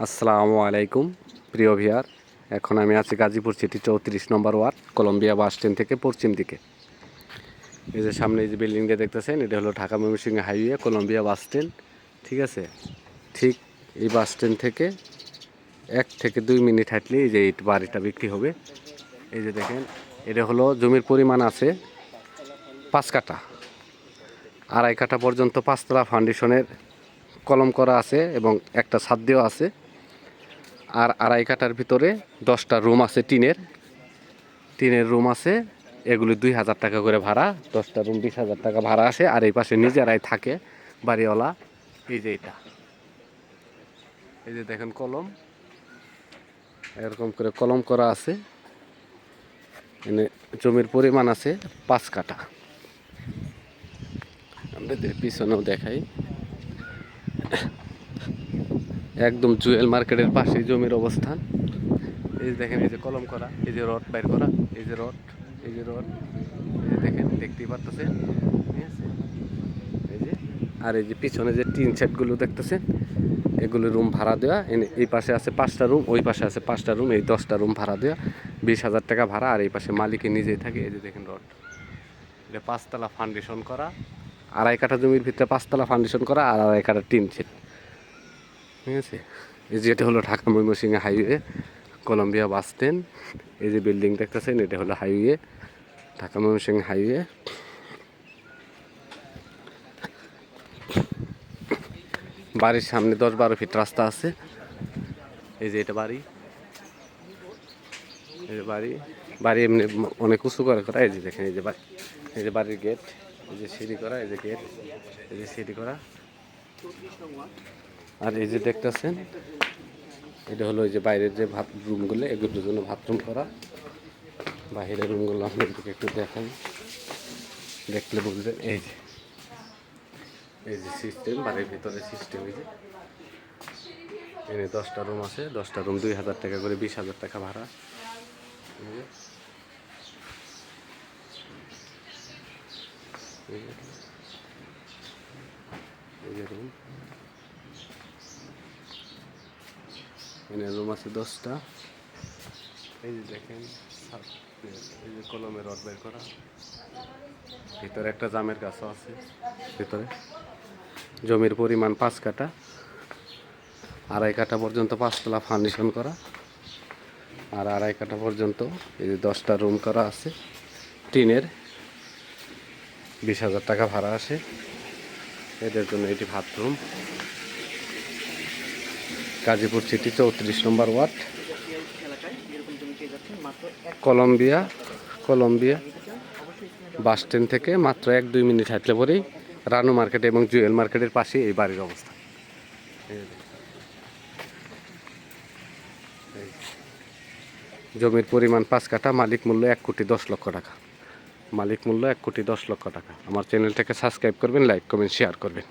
আসসালামু আলাইকুম প্রিয় ভিউয়ার। এখন আমি আছি গাজীপুর সিটি 34 নম্বর ওয়ার্ড, কলম্বিয়া বাস স্ট্যান্ড থেকে পশ্চিম দিকে। এই যে সামনে এই যে বিল্ডিংটা দেখতেছেন, এটা হলো Dhaka Mymensingh highway Columbia bus stand. ঠিক আছে, ঠিক এই বাস স্ট্যান্ড থেকে 1 থেকে 2 মিনিট হাঁটলে এই যে এই বাড়িটা বিক্রি হবে। এই যে দেখেন, এটা হলো জমির পরিমাণ আছে 5 কাঠা, 2.5 কাঠা পর্যন্ত 5তলা ফাউন্ডেশনের কলম করা আছে এবং একটা ছাদ দেওয়া আছে। আর 2.5 কাঠার ভিতরে 10টা রুম আছে, টিনের রুম আছে। এগুলি 2,000 টাকা করে ভাড়া, 10টা রুম 20,000 টাকা ভাড়া আসে। আর এই পাশে নিজেরাই থাকে বাড়িওয়ালা। এই যে এটা, এই যে দেখেন কলম, এরকম করে কলম করা আছে। এনে জমির পরিমাণ আছে 5 কাঠা। আমাদের পিছনেও দেখাই, একদম জুয়েল মার্কেটের পাশে জমির অবস্থান। এই যে দেখেন, এই যে কলম করা, এই যে রড বাইর করা, এই যে রড, এই যে রড, এই যে দেখেন, দেখতেই পারতেছেন। ঠিক আছে, এই যে, আর এই যে পিছনে যে টিন সেটগুলো দেখতেছেন, এগুলো রুম ভাড়া দেওয়া। এই পাশে আছে 5টা রুম, ওই পাশে আছে 5টা রুম, এই 10টা রুম ভাড়া দেওয়া, 20,000 টাকা ভাড়া। আর এই পাশে মালিকে নিজেই থাকে। এই যে দেখেন রড, এটা 5তলা ফাউন্ডেশন করা, 2.5 কাঠা জমির ভিতরে 5তলা ফাউন্ডেশন করা, আর 2.5 কাঠা টিন সেট। ঠিক আছে, এই যে এটা হলো Dhaka Mymensingh highway Columbia bus stand. এই যে বিল্ডিং দেখতেছেন, এটা হলো হাইওয়ে, ঢাকা ময়মনসিংহ হাইওয়ে। বাড়ির সামনে 10-12 ফিট রাস্তা আছে। এই যে এটা বাড়ি, এই যে বাড়ি, বাড়ি এমনি অনেক উঁচু করে করা। এই যে দেখেন, এই যে বাড়ি, এই যে বাড়ির গেট, এই যে সিঁড়ি করা, এই যে গেট, এই যে সিঁড়ি করা। আর এই যে দেখতেছেন, এটা হলো এই যে বাইরের যে রুমগুলো, এগুলোর জন্য বাথরুম করা। বাইরের রুমগুলো আপনাদেরকে একটু দেখাই, দেখলে বুঝবেন। এই যে, এই যে সিস্টেম, বাড়ির ভিতরে সিস্টেম। এই যে এখানে 10টা রুম আছে, 10টা রুম 2,000 টাকা করে, 20,000 টাকা ভাড়া। এই যে রুম, এখানে রুম আছে 10টা। এই যে দেখেন, এই যে কলমের রড বের করা, ভিতরে একটা জামের গাছও আছে ভিতরে। জমির পরিমাণ 5 কাঠা, 2.5 কাঠা পর্যন্ত 5তলা ফাউন্ডেশন করা, আর 2.5 কাঠা পর্যন্ত এই যে 10টা রুম করা আছে টিনের, 20,000 টাকা ভাড়া আসে এদের জন্য। এটি বাথরুম, গাজীপুর সিটি 34 নম্বর ওয়ার্ড, কলম্বিয়া বাস স্ট্যান্ড থেকে মাত্র 1-2 মিনিট হাঁটলে পরেই রানু মার্কেট এবং জুয়েল মার্কেটের পাশে এই বাড়ির অবস্থান। জমির পরিমাণ 5 কাঠা, মালিক মূল্য 1,10,00,000 টাকা। মালিক মূল্য 1,10,00,000 টাকা। আমার চ্যানেলটাকে সাবস্ক্রাইব করবেন, লাইক করবেন, শেয়ার করবেন।